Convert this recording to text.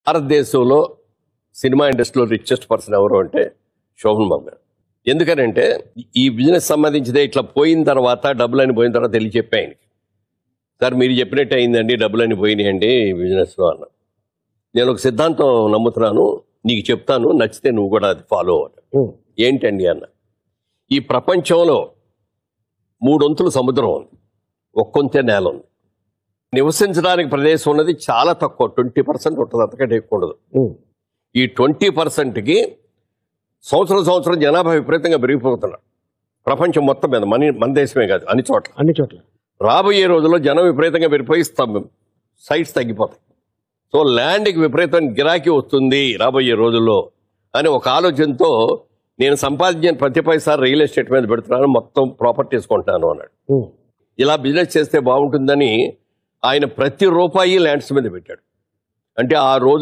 భారతదేశంలో సినిమా ఇండస్ట్రీలో richest person ఎవరు అంటే శోభన్ బాబు గారు. ఎందుకనంటే ఈ బిజినెస్ సంబంధించిదే ఇట్లా పోయిన తర్వాత డబ్బులని పోయిన తర్వాత తెలియ చెప్పాయి ఆయనకి. సార్ మీరు చెప్పినట్టు అయిందండి, డబ్బులని పోయినాయండి ఈ బిజినెస్లో అన్న. నేను ఒక సిద్ధాంతం నమ్ముతున్నాను, నీకు చెప్తాను, నచ్చితే నువ్వు కూడా అది ఫాలో అవ్వాలి. ఏంటండి అన్న, ఈ ప్రపంచంలో 3 వంతులు సముద్రం ఉంది, 1 వంతే నేల ఉంది. నివసించడానికి ప్రదేశం ఉన్నది చాలా తక్కువ, 20% ఉంటుంది, అంతకంటే ఎక్కువ ఉండదు. ఈ 20%కి సంవత్సరం జనాభా విపరీతంగా పెరిగిపోతున్నారు ప్రపంచం మొత్తం మీద, మన దేశమే కాదు, అన్ని చోట్ల. రాబోయే రోజుల్లో జనం విపరీతంగా పెరిగిపోయి సైట్స్ తగ్గిపోతాయి. సో ల్యాండ్కి విపరీతమైన గిరాకీ వస్తుంది రాబోయే రోజుల్లో అని ఒక ఆలోచనతో నేను సంపాదించిన ప్రతి పైసా రియల్ ఎస్టేట్ మీద పెడుతున్నాను, మొత్తం ప్రాపర్టీస్ కొంటున్నాను అన్నాడు. ఇలా బిజినెస్ చేస్తే బాగుంటుందని ఆయన ప్రతి రూపాయి ల్యాండ్స్ మీద పెట్టాడు. అంటే ఆ రోజు